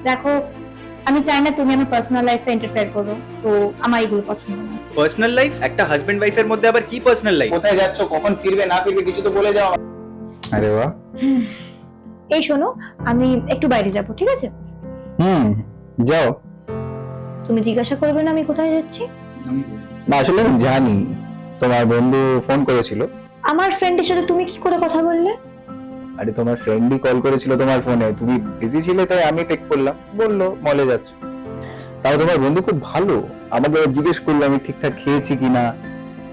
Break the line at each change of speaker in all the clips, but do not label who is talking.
দেখো, আমি চাই না তুমি আমার পার্সোনাল লাইফে ইন্টারফেয়ার করো, তো আমার এগুলো পছন্দ না।
Personal life? একটা হাজবেন্ড ওয়াইফের মধ্যে আবার কি পার্সোনাল লাইফ?
কোথায় যাচ্ছ, কখন ফিরবে না ফিরবে কিছু তো বলে যাও। আরে বাহ।
এই শোনো, আমি একটু বাইরে যাব, ঠিক আছে?
যাও।
তুমি জিজ্ঞাসা করবে না আমি কোথায় যাচ্ছি?
না আসলে আমি জানি, তোমার বন্ধু ফোন করেছিল।
আমার ফ্রেন্ডের সাথে তুমি কি করে কথা বললে?
আরে তোমার ফ্রেন্ডই কল করেছিল তোমার ফোনে, তুমি বিজি ছিলে তাই আমি পিক করলাম, বললো মলে যাচ্ছ। তাও তোমার বন্ধু খুব ভালো, আমাকে আবার জিজ্ঞেস করলো আমি ঠিকঠাক খেয়েছি কিনা,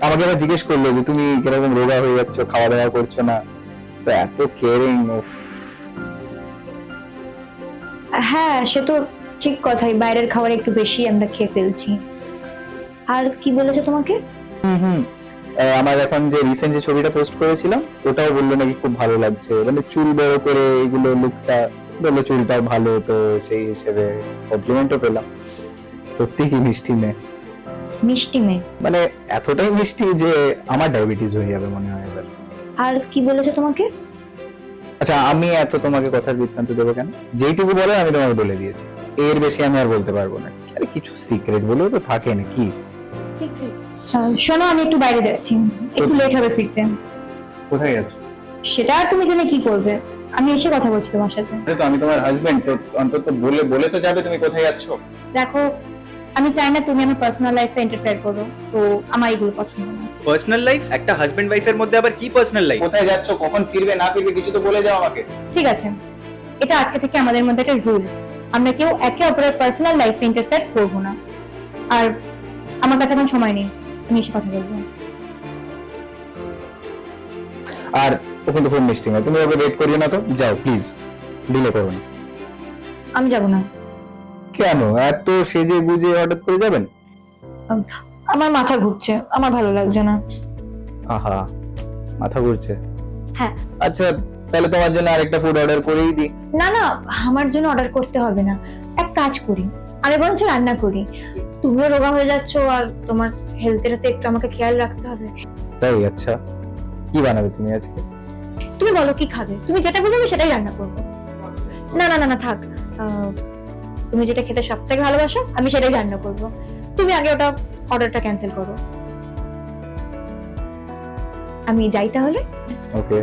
আমাকে আবার জিজ্ঞেস করলো যে তুমি কিরকম রোগা হয়ে যাচ্ছ, খাওয়া দাওয়া করছো না। তো এত কেয়ারিং।
হ্যাঁ, সে তো ঠিক কথাই, বাইরের খাবার একটু বেশি আমরা খেয়ে ফেলছি। আর কি বলেছে তোমাকে?
আমার এখন যে রিসেন্ট যে ছবিটা পোস্ট করেছিলাম ওটাও বললো নাকি খুব ভালো লাগছে, মানে চুল বড় করে এগুলো লুকটা, বললো চুলটাও ভালো, তো সেই হিসেবে কমপ্লিমেন্টও পেলাম। সত্যি কি মিষ্টি মেয়ে,
মিষ্টি মেয়ে?
মানে এতটাই মিষ্টি যে আমার ডায়াবেটিস হয়ে যাবে মনে হয় এবার।
আর কি বলেছে তোমাকে?
আচ্ছা আমি এত তোমাকে কথার বৃত্তান্ত দেবো কেন, যেইটুকু বলে আমি তোমাকে বলে দিয়েছি, এর বেশি আমি আর বলতে পারবো না। আরে কিছু সিক্রেট বলেও তো থাকে নাকি।
শোনো, আমি একটু বাইরে যাচ্ছি, একটু লেট হবে ফিরতে।
কোথায় যাচ্ছ?
সেটা আর তুমি জেনে কি করবে, আমি এসে কথা বলছি তোমার সাথে।
তো আমি তোমার হাজবেন্ড, তো অন্তত বলে বলে তো যাবে তুমি কোথায় যাচ্ছ।
দেখো, আমি চাই না তুমি আমার পার্সোনাল লাইফে ইন্টারফেয়ার করো, তো আমার এগুলো পছন্দ না।
Personal life? একটা হাজবেন্ড ওয়াইফের মধ্যে আবার কি পার্সোনাল লাইফ?
কোথায় যাচ্ছ, কখন ফিরবে না ফিরবে কিছু তো বলে যাও আমাকে।
ঠিক আছে, এটা আজকে থেকে আমাদের মধ্যে একটা রুল, আমরা কেউ একে অপরের পার্সোনাল লাইফে ইন্টারফেয়ার করবো না। আর আমার কাছে এখন সময় নেই, আমি এসে কথা বলবো।
আর ও কিন্তু খুব মিষ্টি মেয়ে, তুমি ওকে ওয়েট করিও না, তো যাও প্লিজ, ডিলে করো না।
আমি যাব না।
কেন এত সেজে গুজে হঠাৎ করে যাবেন?
আমার মাথা ঘুরছে, আমার ভালো লাগছে না।
আহা, মাথা ঘুরছে?
হ্যাঁ।
আচ্ছা তাহলে তোমার জন্য আরেকটা ফুড অর্ডার করেই দিই।
না না, আমার জন্য অর্ডার করতে হবে না, এক কাজ করি, আমি বরঞ্চ রান্না করি। তুমিও রোগা হয়ে যাচ্ছ, আর তোমার হেলথের তো একটু আমাকে খেয়াল রাখতে হবে।
তাই? আচ্ছা কি বানাবে তুমি আজকে?
তুমি বলো কি খাবে, তুমি যেটা বলবে আমি সেটাই রান্না করবো। না না না না, থাক, তুমি যেটা খেতে সব থেকে ভালোবাসো আমি সেটাই রান্না করব। তুমি আগে ওটা অর্ডারটা ক্যান্সেল করো। আমি যাই তাহলে।
ওকে।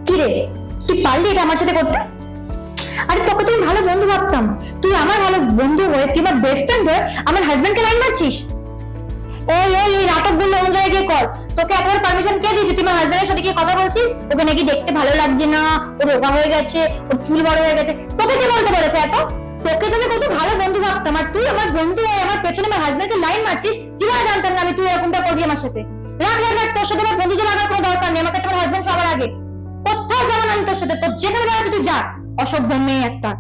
কি রে, তুই পারলি এটা আমার সাথে করতে? আরে তোকে তো আমি ভালো বন্ধু ভাবতাম, তুই আমার ভালো বন্ধু হয়ে, তুই আমার বেস্ট ফ্রেন্ড হয়ে আমার হাজবেন্ডকে লাইন মারছিস। এই এই এই নাটক গুলো অন্য জায়গায় গিয়ে কর। তোকে একবার পারমিশন কে দিয়েছে তুই আমার হাজবেন্ডের সাথে গিয়ে কথা বলছিস? ওকে নাকি দেখতে ভালো লাগছে না, ও রোগা হয়ে গেছে, ওর চুল বড় হয়ে গেছে, তোকে কে বলতে বলেছে এত? তোকে তো আমি কত ভালো বন্ধু ভাবতাম, আর তুই আমার বন্ধু হয়ে আমার পেছনে আমার হাজবেন্ডকে লাইন মারছিস। জীবনে জানতাম না আমি তুই এরকমটা করবি আমার সাথে। রাখ রাখ রাখ, তোর সাথে আমার বন্ধুত্ব লাগার কোনো দরকার নেই, আমাকে তোমার হাজবেন্ড সবার আগে। কোথাও যাবো না আমি তোর সাথে, তোর যেখানে যাওয়া তুই যা, অসভ্য মেয়ে একটা।